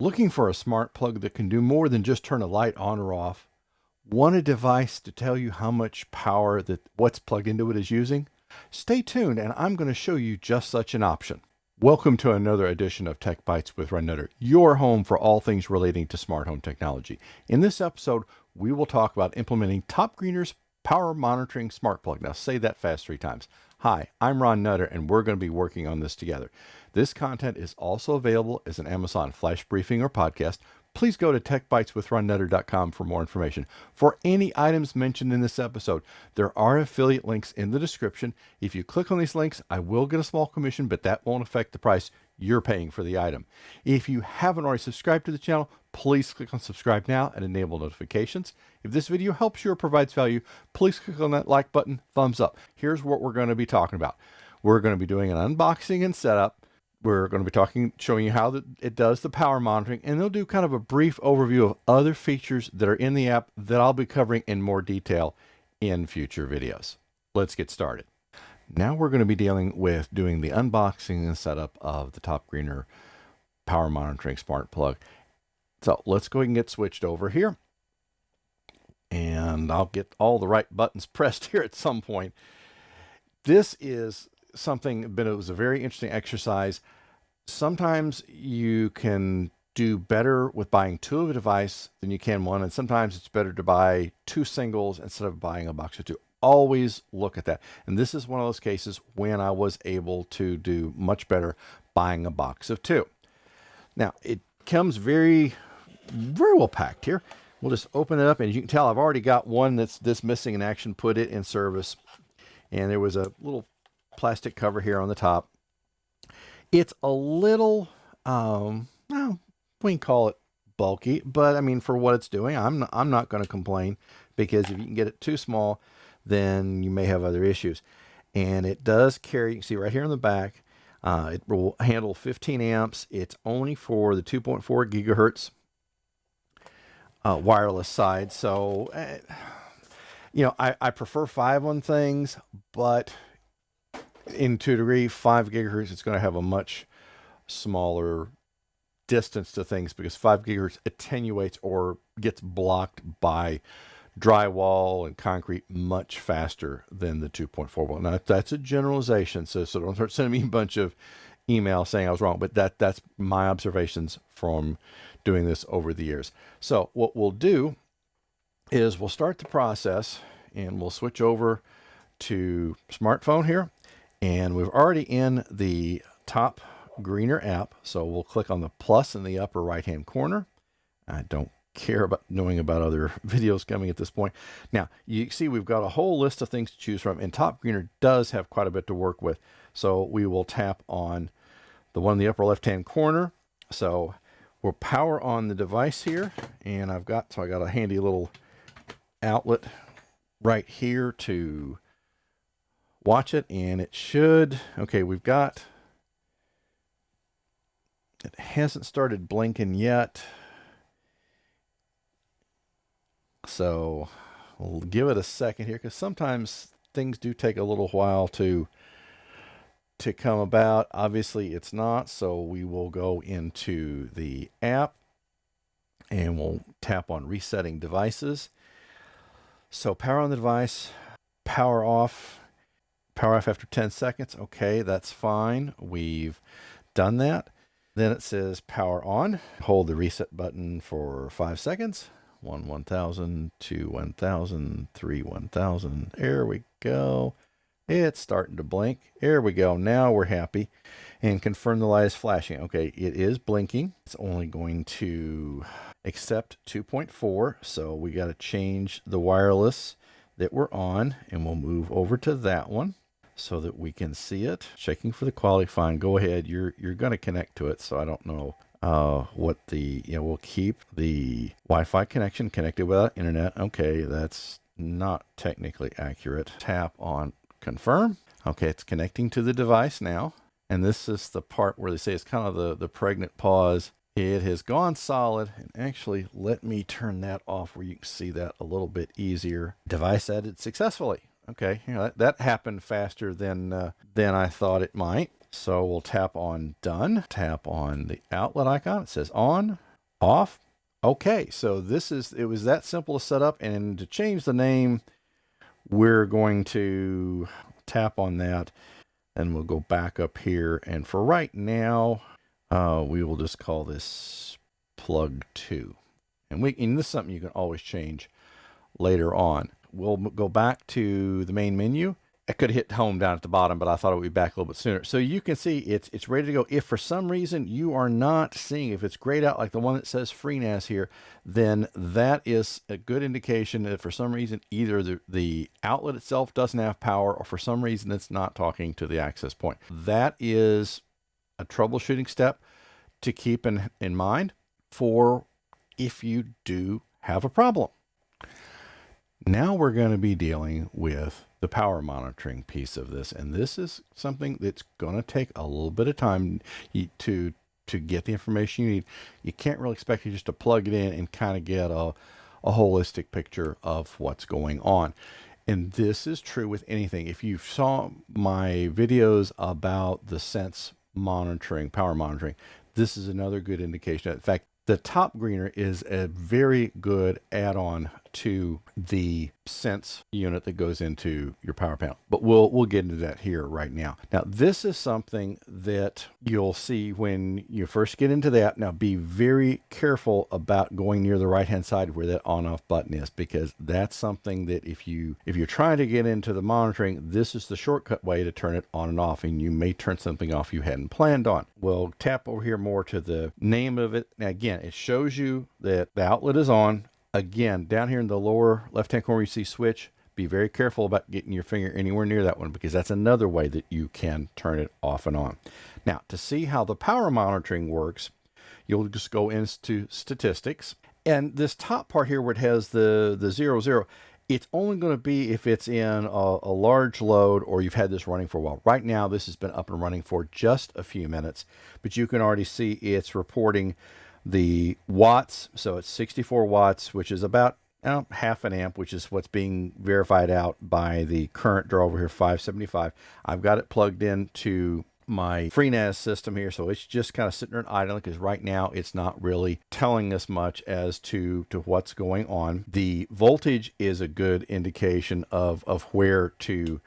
Looking for a smart plug that can do more than just turn a light on or off? Want a device to tell you how much power that what's plugged into it is using? Stay tuned and I'm going to show you just such an option. Welcome to another edition of Tech Bites with Ron Nutter, your home for all things relating to smart home technology. In this episode, we will talk about implementing TopGreener's power monitoring smart plug. Now say that fast 3 times. Hi, I'm Ron Nutter and we're going to be working on this together. This content is also available as an Amazon flash briefing or podcast. Please go to techbiteswithronnutter.com for more information. For any items mentioned in this episode, there are affiliate links in the description. If you click on these links, I will get a small commission, but that won't affect the price you're paying for the item. If you haven't already subscribed to the channel, please click on subscribe now and enable notifications. If this video helps you or provides value, please click on that like button, thumbs up. Here's what we're going to be talking about. We're going to be doing an unboxing and setup. We're going to be showing you how it does the power monitoring, and they'll do kind of a brief overview of other features that are in the app that I'll be covering in more detail in future videos. Let's get started. Now we're going to be dealing with doing the unboxing and setup of the TopGreener power monitoring smart plug. So let's go ahead and get switched over here. And I'll get all the right buttons pressed here at some point. This is something, but it was a very interesting exercise. Sometimes you can do better with buying 2 of a device than you can 1, and sometimes it's better to buy 2 singles instead of buying a box of 2. Always look at that. And this is one of those cases when I was able to do much better buying a box of 2. Now, it comes very well packed here. We'll just open it up, and as you can tell, I've already got one that's missing in action, put it in service. And there was a little plastic cover here on the top. It's a little, well, we can call it bulky, but I mean, for what it's doing, I'm not going to complain, because if you can get it too small, then you may have other issues. And it does carry, you can see right here on the back, it will handle 15 amps. It's only for the 2.4 gigahertz wireless side. So, you know, I prefer 5 on things, but to a degree, 5 gigahertz, it's going to have a much smaller distance to things, because 5 gigahertz attenuates or gets blocked by drywall and concrete much faster than the 2.4 volt. Now, that's a generalization, so don't start sending me a bunch of emails saying I was wrong, but that's my observations from doing this over the years. So what we'll do is we'll start the process, and we'll switch over to smartphone here. And we're already in the TopGreener app, so we'll click on the plus in the upper right-hand corner. I don't care about knowing about other videos coming at this point. Now, you see we've got a whole list of things to choose from, and TopGreener does have quite a bit to work with. So we will tap on the one in the upper left-hand corner. So we'll power on the device here, and I got a handy little outlet right here to watch it, and it should, okay, it hasn't started blinking yet, so we'll give it a second here, because sometimes things do take a little while to come about. Obviously it's not, so we will go into the app and we'll tap on resetting devices. So power on the device, power off after 10 seconds. Okay, that's fine. We've done that. Then it says power on. Hold the reset button for 5 seconds. 1, 1000, 2, 1000, 3, 1000. There we go. It's starting to blink. There we go. Now we're happy. And confirm the light is flashing. Okay, it is blinking. It's only going to accept 2.4. So we got to change the wireless that we're on, and we'll move over to that one so that we can see it. Checking for the quality. Fine, go ahead. You're going to connect to it, so I don't know what we'll keep the Wi-Fi connection connected without internet. Okay, that's not technically accurate. Tap on confirm. Okay, it's connecting to the device now, and this is the part where they say it's kind of the pregnant pause. It has gone solid, and actually let me turn that off where you can see that a little bit easier. Device added successfully. Okay, that happened faster than I thought it might. So we'll tap on done, tap on the outlet icon. It says on, off. Okay, so it was that simple to set up, and to change the name, we're going to tap on that, and we'll go back up here. And for right now, we will just call this plug 2. And this is something you can always change later on. We'll go back to the main menu. I could have hit home down at the bottom, but I thought it would be back a little bit sooner. So you can see it's ready to go. If for some reason you are not seeing, if it's grayed out like the one that says FreeNAS here, then that is a good indication that for some reason either the outlet itself doesn't have power, or for some reason it's not talking to the access point. That is a troubleshooting step to keep in mind for if you do have a problem. Now we're going to be dealing with the power monitoring piece of this, and this is something that's going to take a little bit of time to get the information you need. You can't really expect you just to plug it in and kind of get a holistic picture of what's going on. And this is true with anything. If you saw my videos about the Sense monitoring, power monitoring, this is another good indication. In fact, the TopGreener is a very good add-on to the Sense unit that goes into your power panel. But we'll get into that here right now. Now, this is something that you'll see when you first get into that. Now, be very careful about going near the right-hand side where that on-off button is, because that's something that if you're trying to get into the monitoring, this is the shortcut way to turn it on and off, and you may turn something off you hadn't planned on. We'll tap over here more to the name of it. Now, again, it shows you that the outlet is on. Again, down here in the lower left-hand corner, you see switch. Be very careful about getting your finger anywhere near that one, because that's another way that you can turn it off and on. Now, to see how the power monitoring works, you'll just go into statistics. And this top part here where it has the 00, it's only going to be if it's in a large load or you've had this running for a while. Right now, this has been up and running for just a few minutes, but you can already see it's reporting the watts. So it's 64 watts, which is about half an amp, which is what's being verified out by the current draw over here, 575. I've got it plugged into my FreeNAS system here, so it's just kind of sitting there and idling, because right now it's not really telling us much as to what's going on. The voltage is a good indication of where to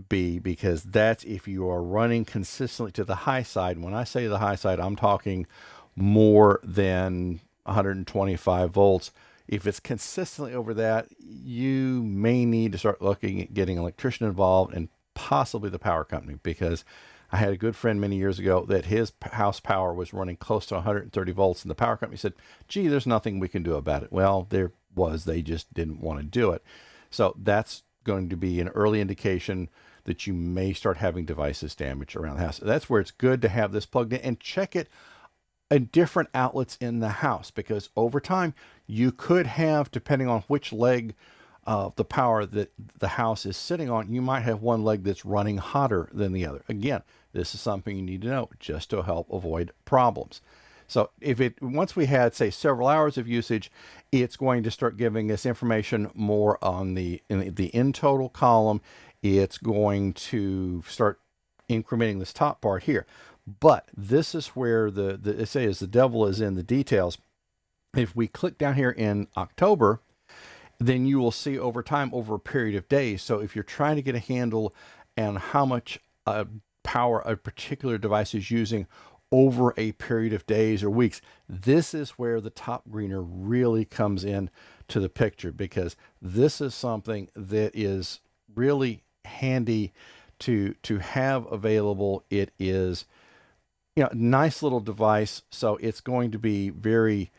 be, because that's if you are running consistently to the high side. And when I say the high side, I'm talking more than 125 volts. If it's consistently over that, you may need to start looking at getting an electrician involved and possibly the power company, because I had a good friend many years ago that his house power was running close to 130 volts, and the power company said, gee, there's nothing we can do about it. Well, there was, they just didn't want to do it. So that's going to be an early indication that you may start having devices damaged around the house. That's where it's good to have this plugged in and check it at different outlets in the house, because over time you could have, depending on which leg of the power that the house is sitting on, you might have one leg that's running hotter than the other. Again, this is something you need to know just to help avoid problems. So once we had, say, several hours of usage, it's going to start giving us information more on the in total column. It's going to start incrementing this top part here. But this is where they say is the devil is in the details. If we click down here in October, then you will see over time, over a period of days. So if you're trying to get a handle on how much power a particular device is using over a period of days or weeks, this is where the TopGreener really comes in to the picture, because this is something that is really handy to have available. It is, nice little device, so it's going to be very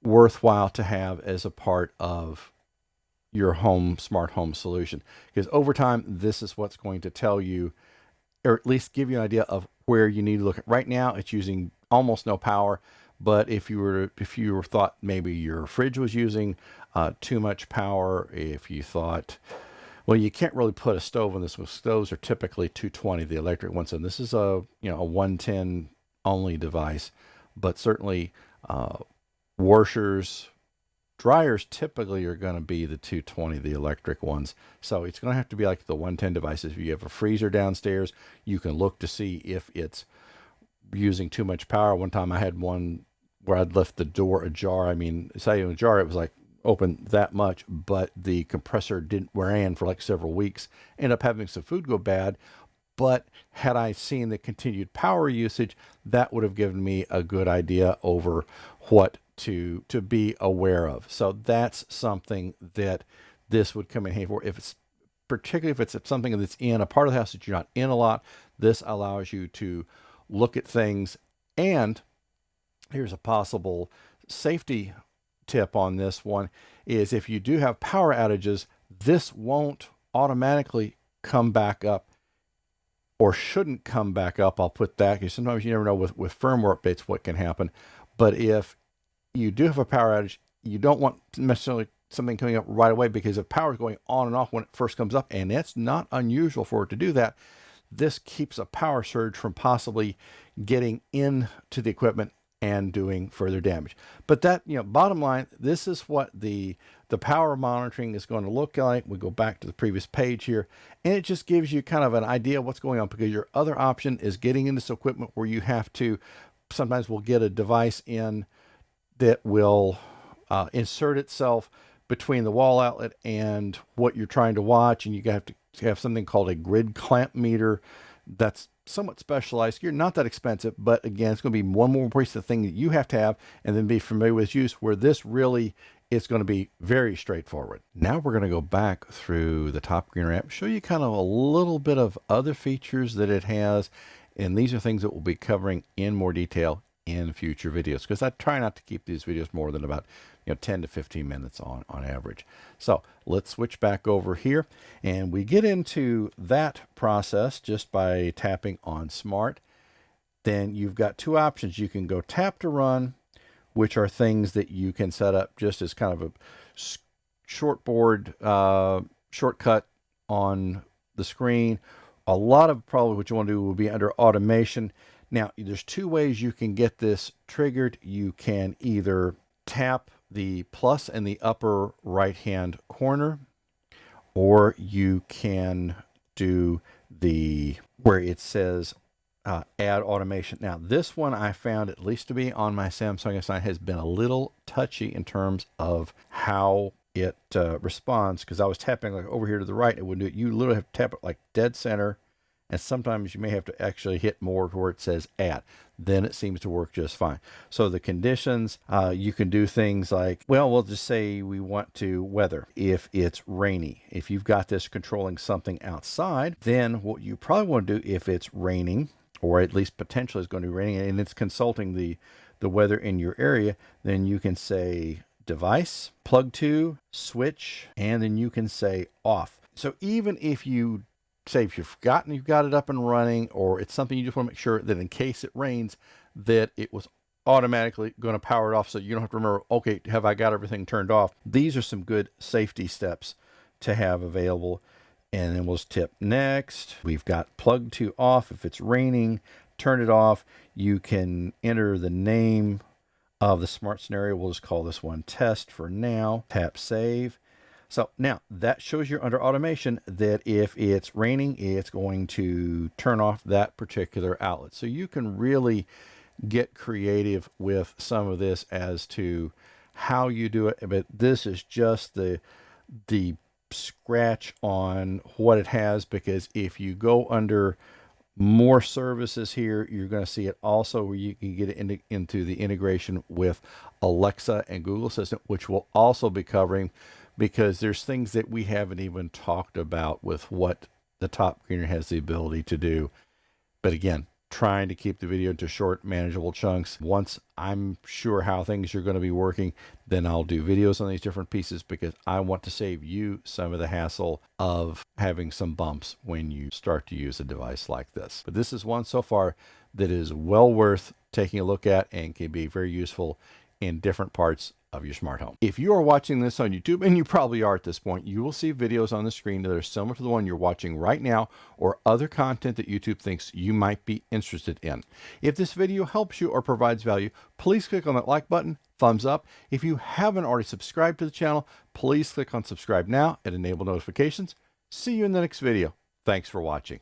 worthwhile to have as a part of your smart home solution, because over time this is what's going to tell you, or at least give you an idea of where you need to look at. Right now it's using almost no power, but if you were thought maybe your fridge was using too much power, if you thought, well, you can't really put a stove in this one. Stoves are typically 220, the electric ones, and this is a 110 only device. But certainly washers, dryers typically are going to be the 220, the electric ones. So it's going to have to be like the 110 devices. If you have a freezer downstairs, you can look to see if it's using too much power. One time I had one where I'd left the door ajar. I mean, say in a jar, it was like open that much, but the compressor didn't ran for like several weeks. Ended up having some food go bad. But had I seen the continued power usage, that would have given me a good idea over what to be aware of. So that's something that this would come in handy for. If it's particularly if it's something that's in a part of the house that you're not in a lot, this allows you to look at things. And here's a possible safety tip on this one is if you do have power outages, this won't automatically come back up, or shouldn't come back up. I'll put that, because sometimes you never know with firmware updates what can happen. But if you do have a power outage, you don't want necessarily something coming up right away, because if power is going on and off when it first comes up, and it's not unusual for it to do that, this keeps a power surge from possibly getting into the equipment and doing further damage. But that, bottom line, this is what the power monitoring is going to look like. We go back to the previous page here, and it just gives you kind of an idea of what's going on, because your other option is getting into this equipment where you have to, sometimes we'll get a device in that will insert itself between the wall outlet and what you're trying to watch, and you have to have something called a grid clamp meter that's somewhat specialized gear, not that expensive, but again, it's going to be one more piece of thing that you have to have and then be familiar with use, where this really is going to be very straightforward. Now we're going to go back through the TopGreener app, show you kind of a little bit of other features that it has, and these are things that we'll be covering in more detail in future videos, because I try not to keep these videos more than about 10 to 15 minutes on average. So let's switch back over here, and we get into that process just by tapping on Smart. Then you've got two options. You can go tap to run, which are things that you can set up just as kind of a shortboard shortcut on the screen. A lot of probably what you want to do will be under automation. Now, there's two ways you can get this triggered. You can either tap the plus in the upper right hand corner, or you can do the where it says add automation. Now, this one I found, at least to be on my Samsung S9, has been a little touchy in terms of how it responds, because I was tapping like over here to the right, it wouldn't do it. You literally have to tap it like dead center, and sometimes you may have to actually hit more to where it says add. Then it seems to work just fine. So the conditions, you can do things like, well, we'll just say we want to weather. If it's rainy, if you've got this controlling something outside, then what you probably want to do, if it's raining, or at least potentially is going to be raining, and it's consulting the weather in your area, then you can say device, plug to, switch, and then you can say off. So even if you say if you've forgotten you've got it up and running, or it's something you just want to make sure that in case it rains, that it was automatically going to power it off, so you don't have to remember, okay, have I got everything turned off? These are some good safety steps to have available. And then we'll just tip next. We've got plug to off. If it's raining, turn it off. You can enter the name of the smart scenario. We'll just call this one test for now. Tap save. So now that shows you under automation that if it's raining, it's going to turn off that particular outlet. So you can really get creative with some of this as to how you do it. But this is just the scratch on what it has, because if you go under more services here, you're going to see it also where you can get it into the integration with Alexa and Google Assistant, which we'll also be covering, because there's things that we haven't even talked about with what the TopGreener has the ability to do. But again, trying to keep the video into short, manageable chunks. Once I'm sure how things are going to be working, then I'll do videos on these different pieces, because I want to save you some of the hassle of having some bumps when you start to use a device like this. But this is one so far that is well worth taking a look at and can be very useful in different parts of your smart home. If you are watching this on YouTube, and you probably are at this point, you will see videos on the screen that are similar to the one you're watching right now, or other content that YouTube thinks you might be interested in. If this video helps you or provides value, please click on that like button, thumbs up. If you haven't already subscribed to the channel, please click on subscribe now and enable notifications. See you in the next video. Thanks for watching.